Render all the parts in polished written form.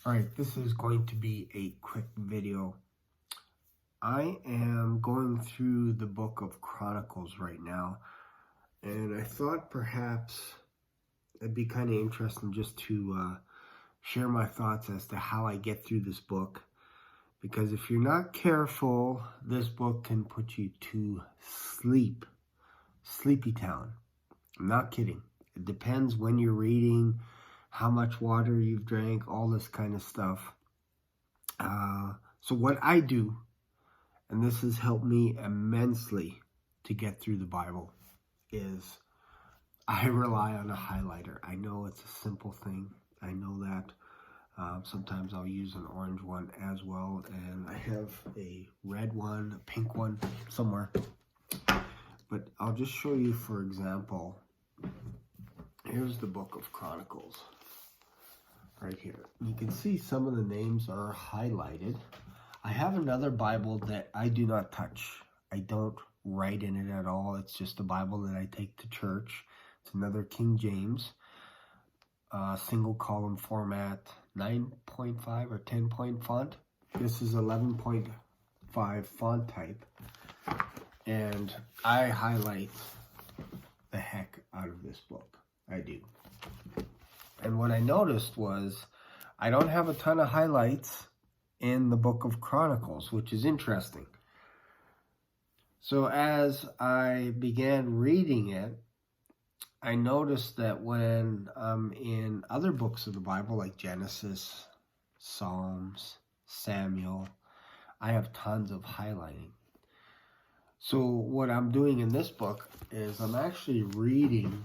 Alright, this is going to be a quick video. I am going through the book of Chronicles right now, and I thought perhaps it'd be kind of interesting just to share my thoughts as to how I get through this book. Because if you're not careful, this book can put you to sleep. Sleepy town. I'm not kidding. It depends when you're reading, how much water you've drank, all this kind of stuff. So what I do, and this has helped me immensely to get through the Bible, is I rely on a highlighter. I know it's a simple thing. I know that. Sometimes I'll use an orange one as well, and I have a red one, a pink one somewhere. But I'll just show you, for example, here's the book of Chronicles right here. You can see some of the names are highlighted. I have another Bible that I do not touch. I don't write in it at all. It's just a Bible that I take to church. It's another King James, single column format, 9.5 or 10-point font. This is 11.5 font type. And I highlight the heck out of this book. I do. And what I noticed was I don't have a ton of highlights in the book of Chronicles, which is interesting. So as I began reading it, I noticed that when I'm in other books of the Bible, like Genesis, Psalms, Samuel, I have tons of highlighting. So what I'm doing in this book is I'm actually reading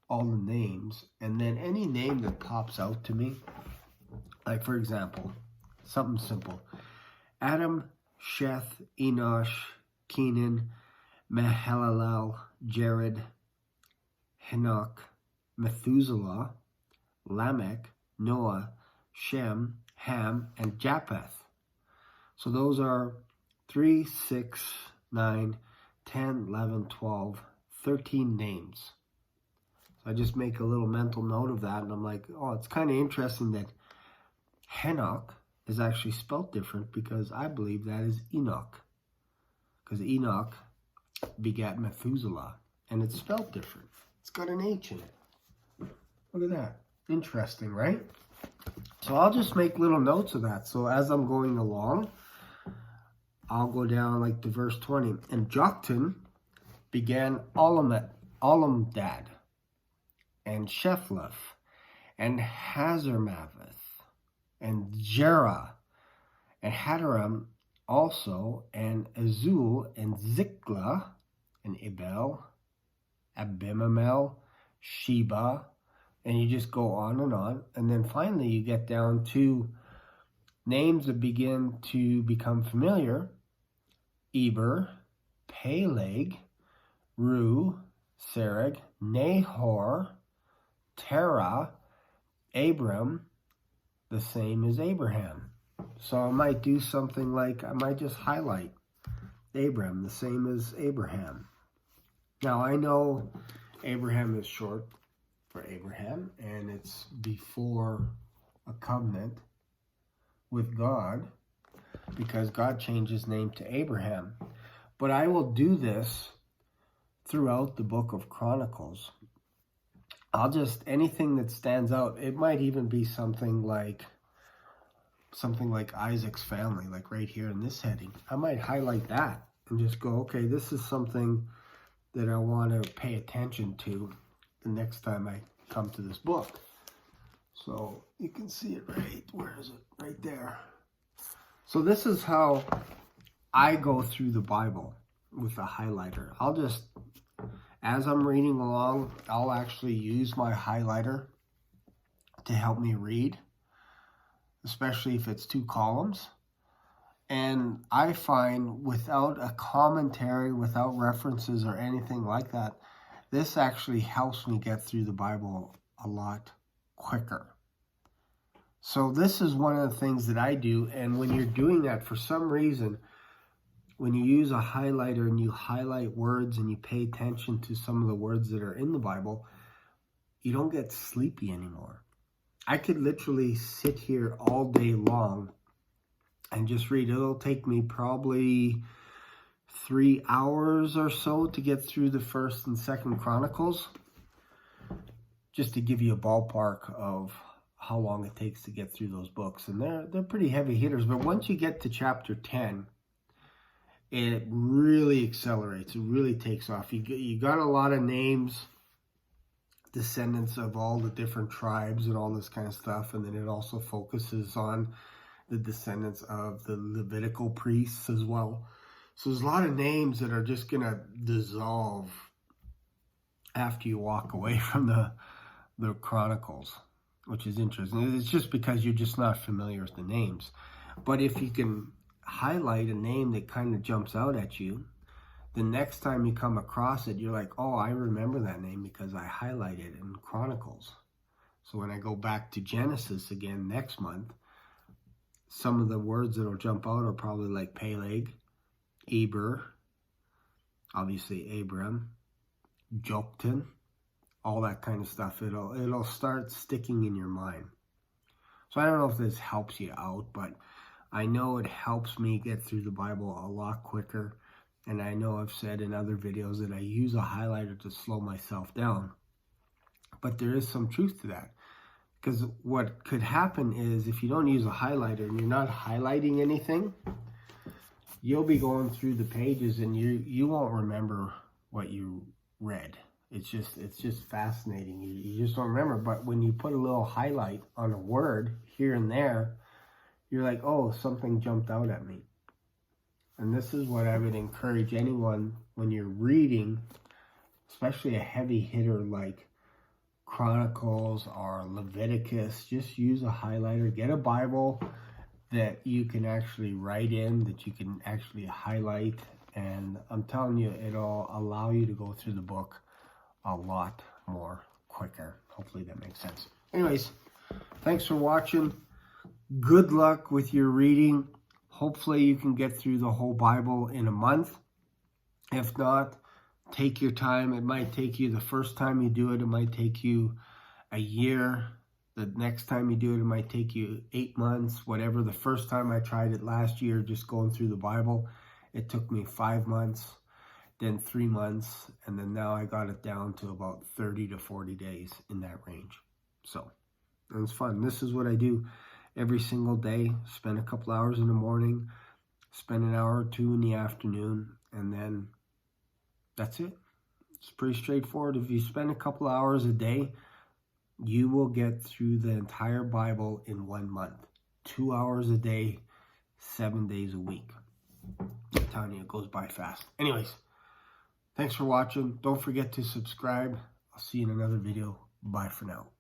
all the names, and then any name that pops out to me, like for example, something simple: Adam, Sheth, Enosh, Kenan, Mahalalel, Jared, Enoch, Methuselah, Lamech, Noah, Shem, Ham, and Japheth. So those are 3, 6, 9, 10, 11, 12, 13 names. So I just make a little mental note of that, and I'm like, oh, it's kind of interesting that Enoch is actually spelled different, because I believe that is Enoch. Because Enoch begat Methuselah, and it's spelled different. It's got an H in it. Look at that. Interesting, right? So I'll just make little notes of that. So as I'm going along, I'll go down like to verse 20. And Joktan began Olamdad, and Shephleth, and Hazarmaveth, and Jerah, and Hadaram also, and Azul, and Ziklah, and Abel, Abimamel, Sheba, and you just go on. And then finally you get down to names that begin to become familiar: Eber, Peleg, Ru, Sereg, Nahor, Terah, Abram, the same as Abraham. So I might do something like, I might just highlight Abram, the same as Abraham. Now I know Abraham is short for Abraham, and it's before a covenant with God, because God changed his name to Abraham. But I will do this throughout the book of Chronicles. I'll just, anything that stands out, it might even be something like Isaac's family, like right here in this heading. I might highlight that and just go, okay, this is something that I want to pay attention to the next time I come to this book. So you can see it right, where is it? Right there. So this is how I go through the Bible with a highlighter. I'll just, as I'm reading along, I'll actually use my highlighter to help me read, especially if it's 2 columns. And I find without a commentary, without references or anything like that, this actually helps me get through the Bible a lot quicker. So this is one of the things that I do. And when you're doing that, for some reason, when you use a highlighter and you highlight words and you pay attention to some of the words that are in the Bible, you don't get sleepy anymore. I could literally sit here all day long and just read. It'll take me probably 3 hours or so to get through the 1st and 2nd Chronicles, just to give you a ballpark of how long it takes to get through those books. And they're pretty heavy hitters, but once you get to chapter 10, it really accelerates. It really takes off. You got a lot of names, descendants of all the different tribes and all this kind of stuff, and then it also focuses on the descendants of the Levitical priests as well. So there's a lot of names that are just going to dissolve after you walk away from the Chronicles, which is interesting. It's just because you're just not familiar with the names. But if you can highlight a name that kind of jumps out at you, the next time you come across it, you're like, oh, I remember that name because I highlighted it in Chronicles. So when I go back to Genesis again next month, some of the words that will jump out are probably like Peleg, Eber, obviously Abram, Joktan, all that kind of stuff. It'll start sticking in your mind. So I don't know if this helps you out, but I know it helps me get through the Bible a lot quicker. And I know I've said in other videos that I use a highlighter to slow myself down. But there is some truth to that. Because what could happen is if you don't use a highlighter and you're not highlighting anything, you'll be going through the pages and you won't remember what you read. It's just fascinating. You just don't remember. But when you put a little highlight on a word here and there, you're like, oh, something jumped out at me. And this is what I would encourage anyone when you're reading, especially a heavy hitter like Chronicles or Leviticus. Just use a highlighter. Get a Bible that you can actually write in, that you can actually highlight. And I'm telling you, it'll allow you to go through the book a lot more quicker. Hopefully that makes sense. Anyways, thanks for watching. Good luck with your reading. Hopefully you can get through the whole Bible in a month. If not, take your time. It might take you, the first time you do it, it might take you a year. The next time you do it, it might take you 8 months, whatever. The first time I tried it last year, just going through the Bible, it took me 5 months, then 3 months, and then now I got it down to about 30 to 40 days in that range. So, it was fun. This is what I do every single day. Spend a couple hours in the morning, spend an hour or two in the afternoon, and then that's it. It's pretty straightforward. If you spend a couple hours a day, you will get through the entire Bible in 1 month. 2 hours a day, 7 days a week. I'm telling you, it goes by fast. Anyways, thanks for watching. Don't forget to subscribe. I'll see you in another video. Bye for now.